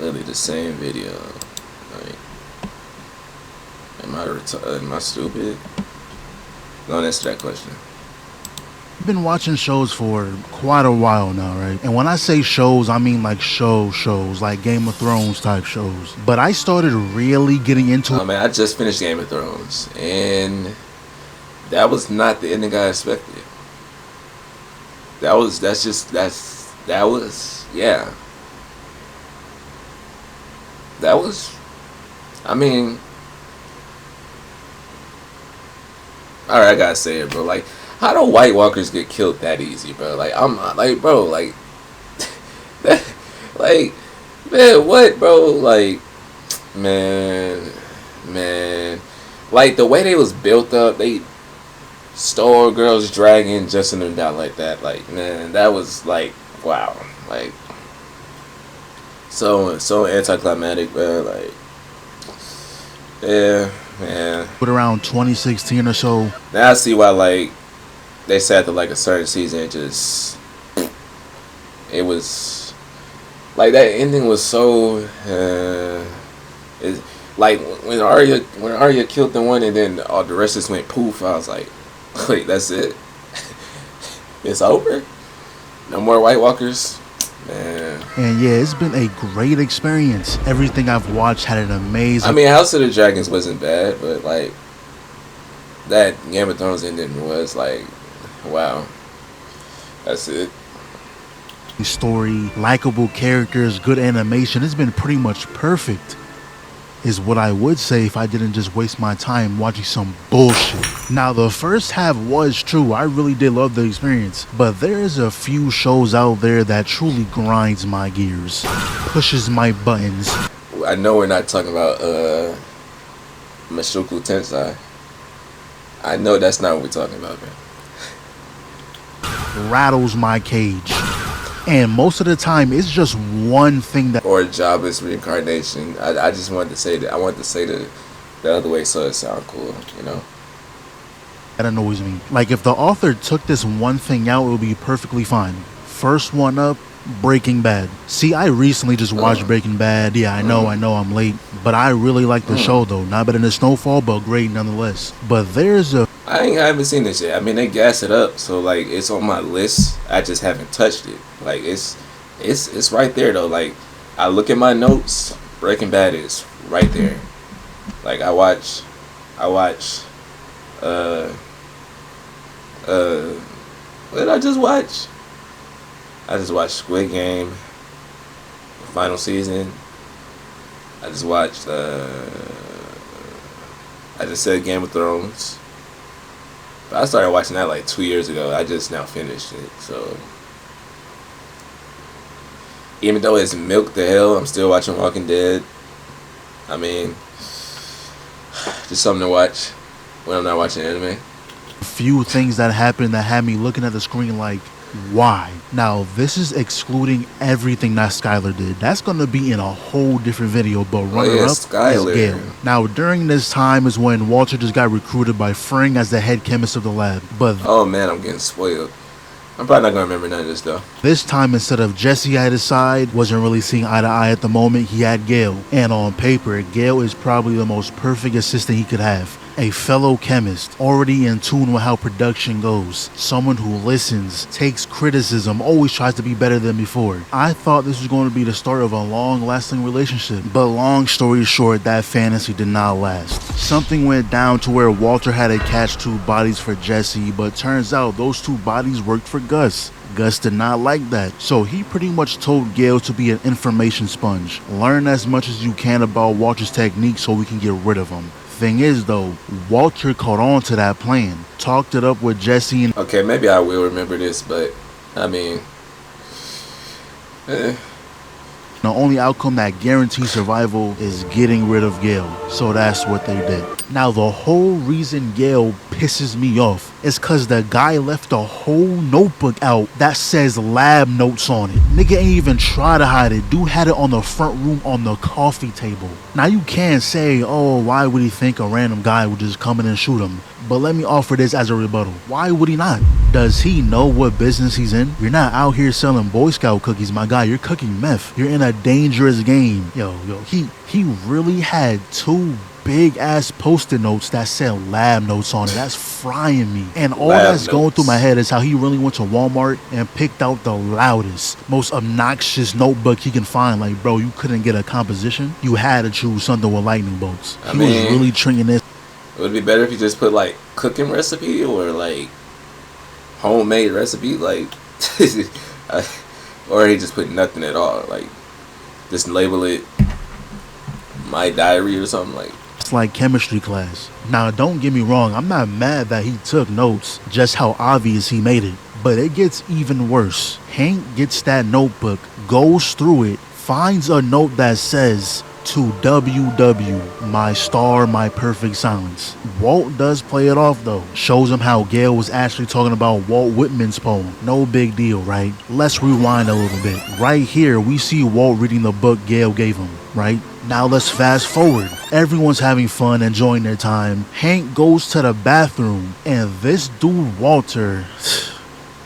literally the same video. Like, am I stupid? Don't answer that question. I've been watching shows for quite a while now, right? And when I say shows, I mean like shows, like Game of Thrones type shows. But I started really getting into it. Oh man, I just finished Game of Thrones, and that was not the ending I expected. That was, yeah. That was, I mean, alright, I gotta say it, bro. Like, how do White Walkers get killed that easy, bro? Like, I'm like, bro, like, that, like, man, what, bro? Like, man, like the way they was built up, they stole a girl's dragon just in them down like that. Like, man, that was like, wow, like, so anticlimactic, bro. Like, yeah, man. But around 2016 or so, Now I see why, like, they said that like a certain season, it was like that ending was so it's like when Arya killed the one and then all the rest just went poof. I was like, wait, that's it? It's over? No more White Walkers? Man. and yeah, it's been a great experience. Everything I've watched had an amazing. I mean, House of the Dragons wasn't bad, but like that Game of Thrones ending was like, wow, that's it. Story, likable characters, good animation. It's been pretty much perfect, is what I would say if I didn't just waste my time watching some bullshit. Now, the first half was true. I really did love the experience, but there's a few shows out there that truly grinds my gears, pushes my buttons. I know we're not talking about Mushoku Tensei. I know that's not what we're talking about, man. Rattles my cage. And most of the time, it's just one thing that. Or jobless reincarnation. I just wanted to say that. I wanted to say the other way so it sound cool, you know. That annoys me. Like, if the author took this one thing out, it would be perfectly fine. First one up, Breaking Bad. See, I recently just watched Breaking Bad. Yeah, I know I'm late, but I really like the show though. Not better than Snowfall, but great nonetheless. But there's a. I haven't seen this yet. I mean, they gas it up, so like it's on my list. I just haven't touched it. Like it's right there though. Like I look at my notes, Breaking Bad is right there. Like I watch what did I just watch? I just watched Squid Game, final season. I just watched I just said Game of Thrones. But I started watching that like 2 years ago. I just now finished it. So even though it's milk the hell, I'm still watching Walking Dead. I mean, just something to watch when I'm not watching anime. Few things that happened that had me looking at the screen like, why? Now, this is excluding everything that Skylar did. That's going to be in a whole different video, but runner-up is Gale. Now, during this time is when Walter just got recruited by Fring as the head chemist of the lab. But oh man, I'm getting spoiled. I'm probably not going to remember none of this though. This time, instead of Jesse at his side, wasn't really seeing eye to eye at the moment, he had Gale. And on paper, Gale is probably the most perfect assistant he could have. A fellow chemist, already in tune with how production goes. Someone who listens, takes criticism, always tries to be better than before. I thought this was going to be the start of a long-lasting relationship. But long story short, that fantasy did not last. Something went down to where Walter had to catch two bodies for Jesse, but turns out those two bodies worked for Gus. Gus did not like that, so he pretty much told Gale to be an information sponge. Learn as much as you can about Walter's technique so we can get rid of him. Thing is though, Walter caught on to that plan, talked it up with Jesse and okay, maybe I will remember this, but I mean the only outcome that guarantees survival is getting rid of Gale. So that's what they did. Now the whole reason Gale pisses me off is cause the guy left a whole notebook out that says lab notes on it. Nigga ain't even try to hide it. Dude had it on the front room on the coffee table. Now you can't say, oh, why would he think a random guy would just come in and shoot him? But let me offer this as a rebuttal. Why would he not? Does he know what business he's in? You're not out here selling Boy Scout cookies, my guy. You're cooking meth. You're in a dangerous game. Yo, he really had 2 big ass post-it notes that said lab notes on it. That's frying me. And all Lab that's going notes. through my head is how he really went to Walmart and picked out the loudest, most obnoxious notebook he can find. Like, bro, you couldn't get a composition. You had to choose something with lightning bolts. He was really treating this. It would be better if you just put like cooking recipe or like homemade recipe, like, or he just put nothing at all. Like, just label it my diary or something like. It's like chemistry class. Now, don't get me wrong. I'm not mad that he took notes, just how obvious he made it. But it gets even worse. Hank gets that notebook, goes through it, finds a note that says, "To WW, my star, my perfect silence." Walt does play it off though. Shows him how Gail was actually talking about Walt Whitman's poem. No big deal, right? Let's rewind a little bit. Right here, we see Walt reading the book Gail gave him, right? Now let's fast forward. Everyone's having fun, enjoying their time. Hank goes to the bathroom, and this dude Walter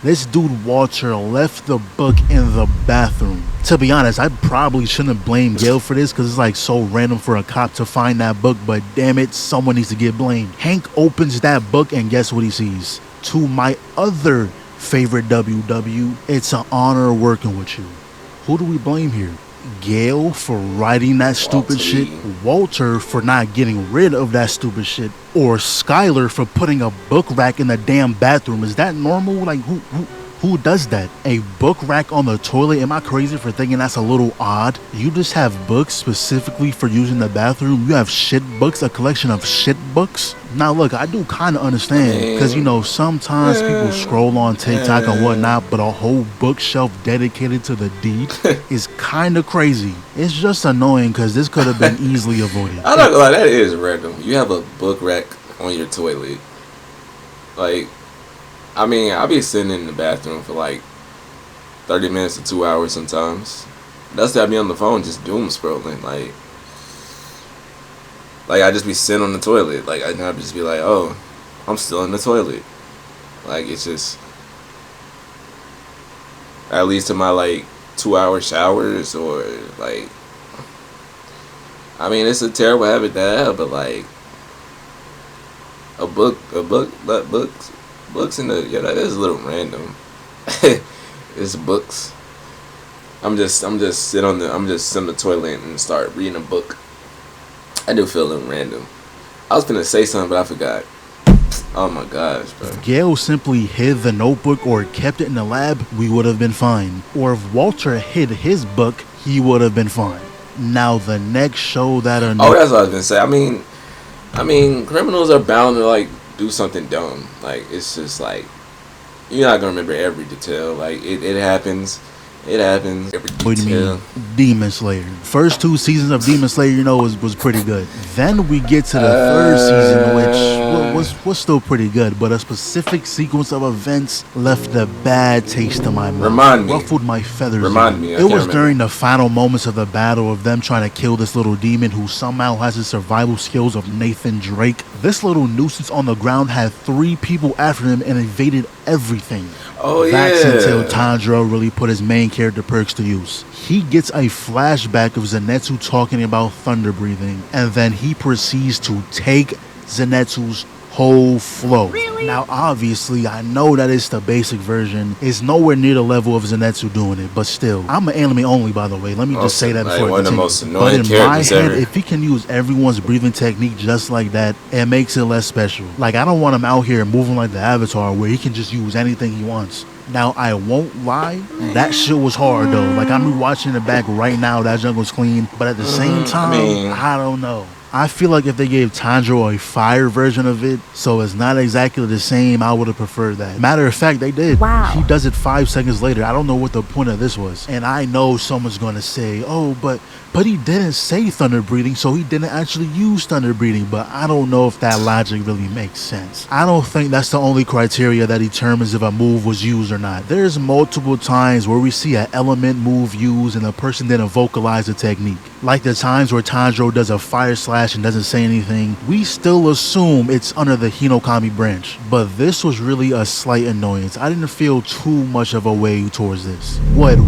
left the book in the bathroom. To be honest, I probably shouldn't blame Gail for this because it's like so random for a cop to find that book, but damn it, someone needs to get blamed. Hank opens that book and guess what he sees? To my other favorite WW, it's an honor working with you. Who do we blame here? Gail for writing that stupid shit, Walter for not getting rid of that stupid shit, or Skylar for putting a book rack in the damn bathroom. Is that normal? Like, who does that? A book rack on the toilet? Am I crazy for thinking that's a little odd? You just have books specifically for using the bathroom? You have shit books, a collection of shit books? Now look, I do kind of understand, because you know, sometimes people scroll on TikTok and whatnot, but a whole bookshelf dedicated to the deed is kind of crazy. It's just annoying because this could have been easily avoided. I'm not gonna lie, that is random. You have a book rack on your toilet. Like, I mean, I'll be sitting in the bathroom for like 30 minutes to 2 hours sometimes. That's that I be on the phone just doom scrolling. Like I just be sitting on the toilet. Like, I'd just be like, oh, I'm still in the toilet. Like, it's just, at least to my like 2 hour showers or like, I mean, it's a terrible habit to have, but like, books in the, yeah, that is a little random. It's books. I'm just sit in the toilet and start reading a book. I do feel a little random. I was gonna say something, but I forgot. Oh my gosh, bro. If Gail simply hid the notebook or kept it in the lab, we would have been fine. Or if Walter hid his book, he would have been fine. Now the next show that are oh, that's what I was gonna say. I mean, criminals are bound to like do something dumb. Like, it's just like, you're not gonna remember every detail. Like, it happens. It happens. What do you mean? Demon Slayer. First 2 seasons of Demon Slayer, you know, was pretty good. Then we get to the third season, which was still pretty good, but a specific sequence of events left a bad taste in my mouth. Remind me. Ruffled my feathers. Remind me. It was during the final moments of the battle of them trying to kill this little demon who somehow has the survival skills of Nathan Drake. This little nuisance on the ground had 3 people after him and invaded everything. Oh, That's yeah. until Tanjiro really put his main character perks to use. He gets a flashback of Zenitsu talking about thunder breathing, and then he proceeds to take Zenitsu's whole flow. Really? Now, obviously, I know that it's the basic version. It's nowhere near the level of Zenitsu doing it, but still, I'm an anime only, by the way. Let me just say that before one I of the continue. most But annoying in my characters head, ever. if he can use everyone's breathing technique just like that, it makes it less special. Like, I don't want him out here moving like the Avatar where he can just use anything he wants. Now, I won't lie, that shit was hard though. Like, I'm rewatching it back right now, that jungle's clean, but at the same time, I don't know. I feel like if they gave Tanjiro a fire version of it, so it's not exactly the same, I would have preferred that. Matter of fact, they did. Wow. He does it 5 seconds later. I don't know what the point of this was. And I know someone's going to say, oh, but But he didn't say thunder breathing, so he didn't actually use thunder breathing. But I don't know if that logic really makes sense. I don't think that's the only criteria that determines if a move was used or not. There's multiple times where we see an element move used and the person didn't vocalize the technique. Like the times where Tanjiro does a fire slash and doesn't say anything, we still assume it's under the Hinokami branch. But this was really a slight annoyance. I didn't feel too much of a way towards this. What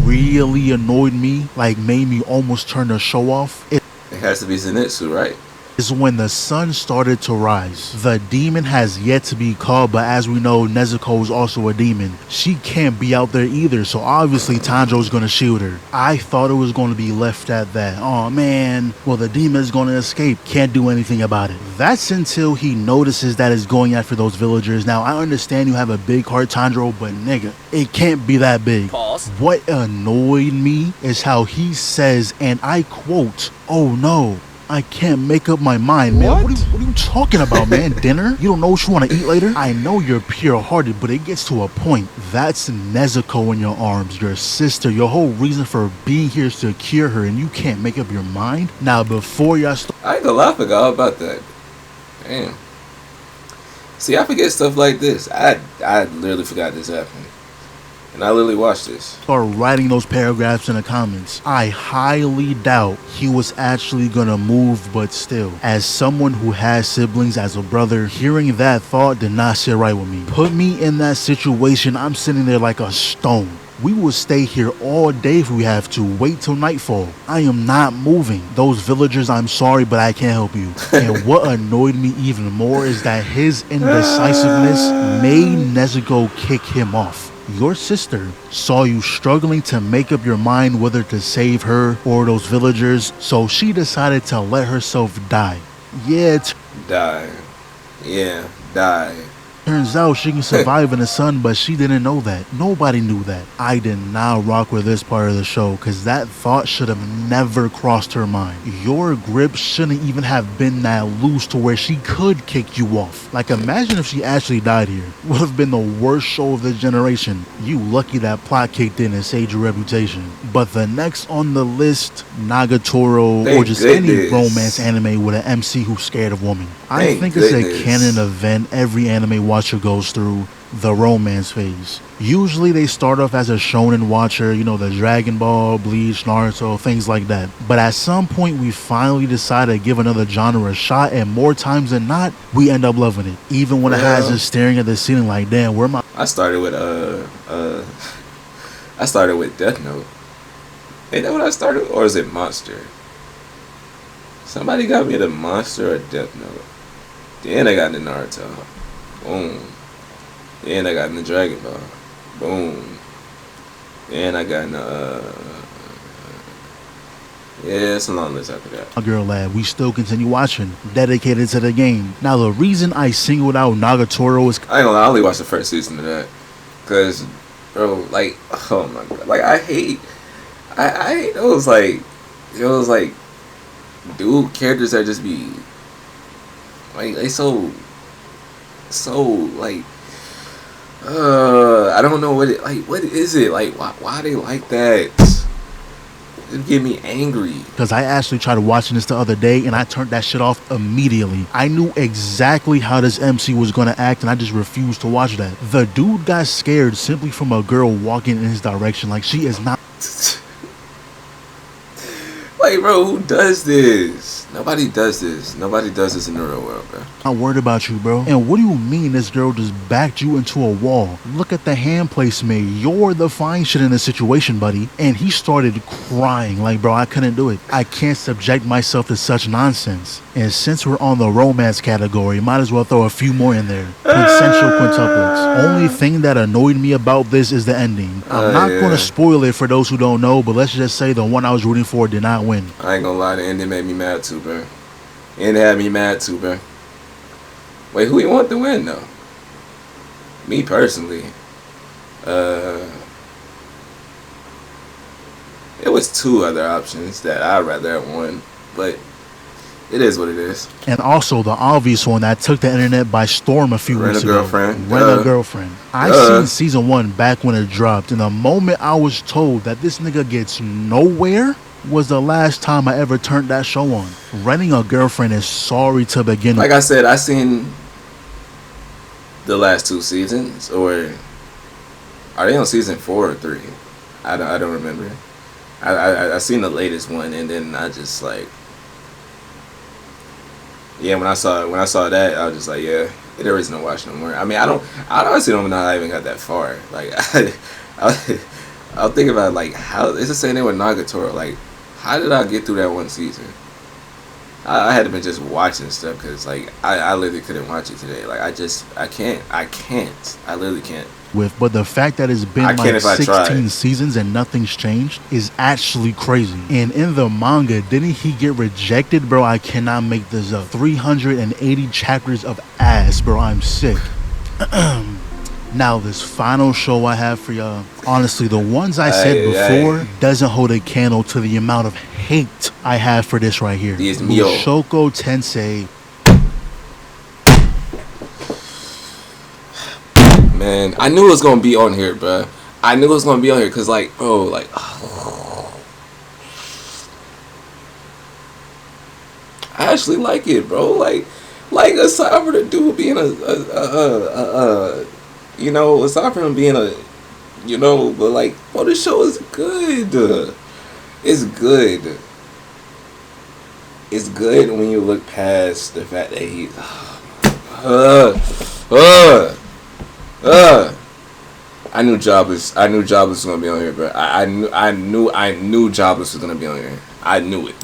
really annoyed me, like made me almost turn the show off, It has to be Zenitsu, right? is when the sun started to rise. The demon has yet to be called, but as we know, Nezuko is also a demon. She can't be out there either, so obviously Tanjiro's gonna shield her. I thought it was gonna be left at that. Oh man, well the demon is gonna escape, can't do anything about it. That's until he notices that it's going after those villagers. Now I understand you have a big heart, Tanjiro, but nigga, it can't be that big. Pause. What annoyed me is how he says, and I quote, "Oh no, I can't make up my mind, man." What are you talking about, man? Dinner? You don't know what you want to eat later? I know you're pure-hearted, but it gets to a point. That's Nezuko in your arms, your sister. Your whole reason for being here is to cure her, and you can't make up your mind? Now, before y'all start... I ain't gonna lie, I forgot all about that. Damn. See, I forget stuff like this. I literally forgot this happened. And I literally watched this. Start writing those paragraphs in the comments. I highly doubt he was actually gonna move, but still, as someone who has siblings, as a brother, hearing that thought did not sit right with me. Put me in that situation, I'm sitting there like a stone. We will stay here all day if we have to. Wait till nightfall. I am not moving. Those villagers, I'm sorry, but I can't help you. And what annoyed me even more is that his indecisiveness made Nezuko kick him off. Your sister saw you struggling to make up your mind whether to save her or those villagers, so she decided to let herself die. Yeah, Die. Yeah, die. turns out she can survive in the sun, but she didn't know that. Nobody knew that. I did not rock with this part of the show because that thought should have never crossed her mind. Your grip shouldn't even have been that loose to where she could kick you off. Like, imagine if she actually died here. Would have been the worst show of this generation. You lucky that plot kicked in and saved your reputation. But the next on the list, Nagatoro, or just any romance anime with an MC who's scared of women. I think it's a canon event every anime watcher goes through, the romance phase. Usually they start off as a shonen watcher, you know, the Dragon Ball, Bleach, Naruto, things like that. But at some point we finally decide to give another genre a shot, and more times than not, we end up loving it. Even when it has us staring at the ceiling like, damn, where am I? I started with Death Note. Ain't that what I started with? Or is it Monster? Somebody got me the Monster or Death Note. Then I got the Naruto. Boom. Then I got in the Dragon Ball. Boom. Then I got in the yeah, it's a long list after that. Girl lad, we still continue watching, dedicated to the game. Now the reason I singled out Nagatoro is I ain't gonna lie, I only watched the first season of that. Cause bro, like, oh my god. Like I hate those like dude characters that just be like they so like I don't know what is it like why they like that? It get me angry. Because I actually tried watching this the other day and I turned that shit off immediately. I knew exactly how this MC was gonna act and I just refused to watch that. The dude got scared simply from a girl walking in his direction. Like, she is not like, bro, who does this? Nobody does this. Nobody does this in the real world, bro. I'm worried about you, bro. And what do you mean this girl just backed you into a wall? Look at the hand placement. You're the fine shit in this situation, buddy. And he started crying. Like, bro, I couldn't do it. I can't subject myself to such nonsense. And since we're on the romance category, might as well throw a few more in there. Consensual quintuplets. Only thing that annoyed me about this is the ending. I'm not going to spoil it for those who don't know, but let's just say the one I was rooting for did not win. I ain't gonna lie, the ending made me mad too, bro. It had me mad too, bro. Wait, who you want to win though? Me personally, it was two other options that I'd rather have won, but it is what it is. And also the obvious one that took the internet by storm a few weeks ago. Rent a Girlfriend. I seen season 1 back when it dropped, and the moment I was told that this nigga gets nowhere, was the last time I ever turned that show on. Renting a Girlfriend is sorry to begin with. Like I said, I seen the last 2 seasons, or are they on season 4 or 3? I don't remember. I seen the latest one, and then I just like, yeah, when I saw that, I was just like, yeah, there is no watch no more. I mean, I honestly don't know how I even got that far. Like, I'll think about like how it's the same thing with Nagatoro. Like, how did I get through that one season? I had to been just watching stuff because like I literally couldn't watch it today. Like I can't. I literally can't. But the fact that it's been like 16 seasons and nothing's changed is actually crazy. And in the manga, didn't he get rejected? Bro, I cannot make this up. 380 chapters of ass, bro. I'm sick. Now, this final show I have for y'all, honestly, the ones I said before doesn't hold a candle to the amount of hate I have for this right here. Mushoku Tensei. Man, I knew it was gonna be on here, bro. I knew it was gonna be on here because, like, bro, like, I actually like it, bro. Like aside from the dude being aside from him being but like, bro, the show is good. It's good. It's good when you look past the fact that he's. I knew Jobless was gonna be on here, bro. I knew Jobless was gonna be on here. I knew it.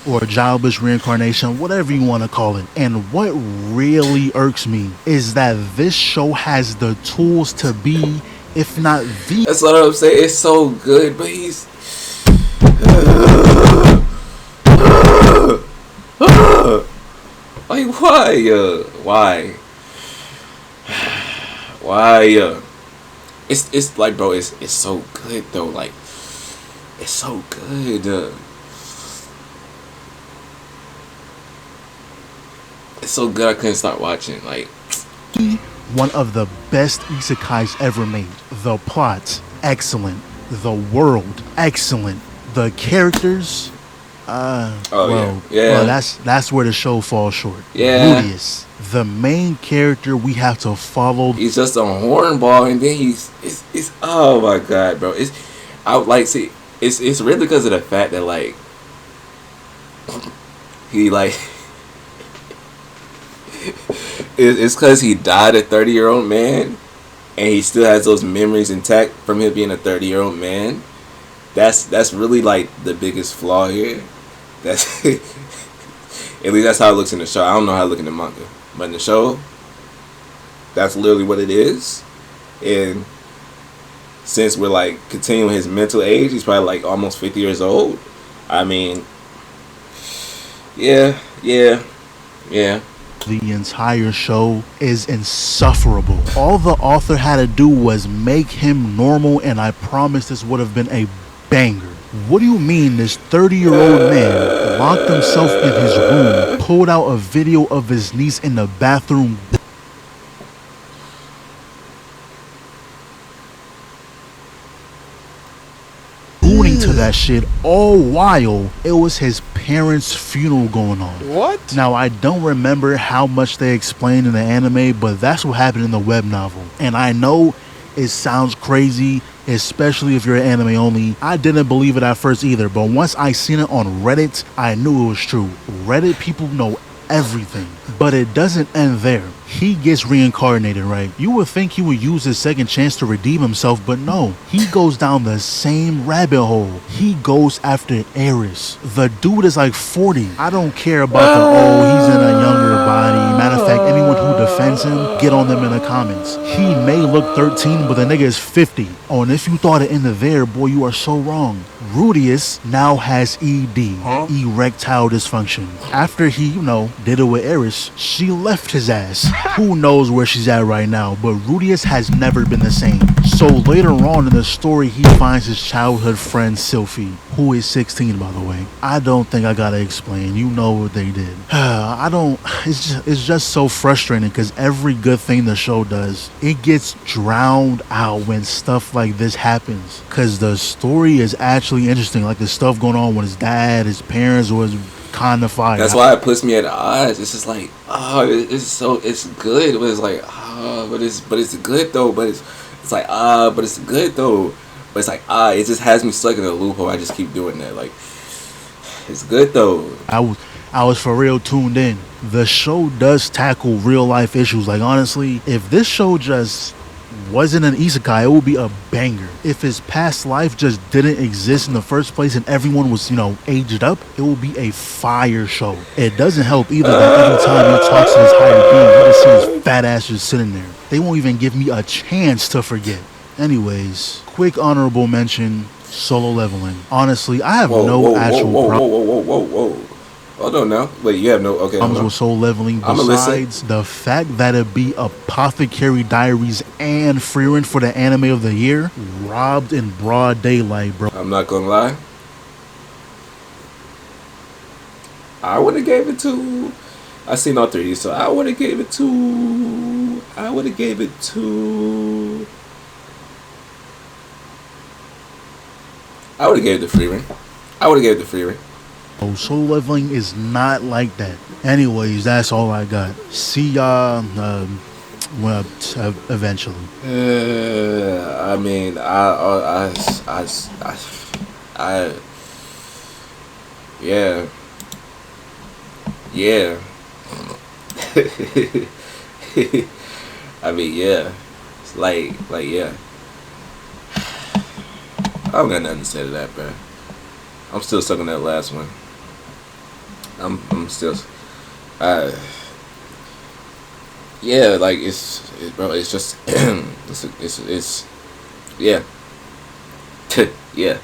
Or Jobless reincarnation, whatever you want to call it. And what really irks me is that this show has the tools to be, if not the. That's what I'm saying. It's so good, but he's. Like, why? Why? It's like, bro, it's so good though. Like, it's so good. It's so good I couldn't stop watching. Like, one of the best isekais ever made. The plot, excellent. The world, excellent. The characters, well, that's where the show falls short. Yeah. Rudius, the main character we have to follow. He's just a hornball, and then he's oh my god, bro. It's really because of the fact that like he like it's because he died a 30-year-old man, and he still has those memories intact from him being a 30-year-old man. That's really like the biggest flaw here. That's at least that's how it looks in the show. I don't know how it looks in the manga, but in the show, that's literally what it is. And since we're like continuing his mental age, he's probably like almost 50 years old. I mean, yeah. The entire show is insufferable. All the author had to do was make him normal, and I promise this would have been a banger. What do you mean this 30-year-old man locked himself in his room, pulled out a video of his niece in the bathroom, booting to that shit, all while it was his parents' funeral going on? What? Now, I don't remember how much they explained in the anime, but that's what happened in the web novel. And I know it sounds crazy, especially if you're anime only. I didn't believe it at first either, but once I seen it on Reddit, I knew it was true. Reddit people know everything. But it doesn't end there. He gets reincarnated, right? You would think he would use his second chance to redeem himself, but no. He goes down the same rabbit hole. He goes after Eris. The dude is like 40. I don't care about he's in a younger body. Matter of fact, anyone who defends him, get on them in the comments. He may look 13, but the nigga is 50. Oh, and if you thought it ended there, boy, you are so wrong. Rudius now has ED, erectile dysfunction. After he, did it with Eris, she left his ass. Who knows where she's at right now, but Rudius has never been the same. So later on in the story, he finds his childhood friend Sylphie, who is 16 by the way. I don't think I gotta explain, you know what they did. It's just so frustrating because every good thing the show does, it gets drowned out when stuff like this happens. Cause the story is actually interesting, like the stuff going on with his dad, his parents was kind of fire. That's why it puts me at odds. It's just like, it's good, but it's like, but it's good though. But it's like, but it's good though. But it's like, it just has me stuck in a loophole. I just keep doing that. Like, it's good though. I was for real tuned in. The show does tackle real life issues. Like honestly, if this show just wasn't an isekai, it would be a banger. If his past life just didn't exist in the first place and everyone was, aged up, it would be a fire show. It doesn't help either that every time he talks to this higher being, you just see his fat ass just sitting there. They won't even give me a chance to forget. Anyways, quick honorable mention, Solo Leveling. Honestly, I have no actual problem. Whoa. Hold on now. Wait, you have no... Okay, problems with Solo Leveling besides the fact that it be Apothecary Diaries and Frieren for the anime of the year, robbed in broad daylight, bro. I'm not gonna lie. I would have gave it to... I seen all three, so I would have gave it to... I would have gave it to Frieren. Oh, Solo Leveling is not like that. Anyways, that's all I got. See y'all eventually. I mean, yeah. I mean, yeah. It's like, yeah. I don't got nothing to say to that, bro. I'm still stuck on that last one. I'm still, yeah, like bro, it's just, it's yeah, yeah.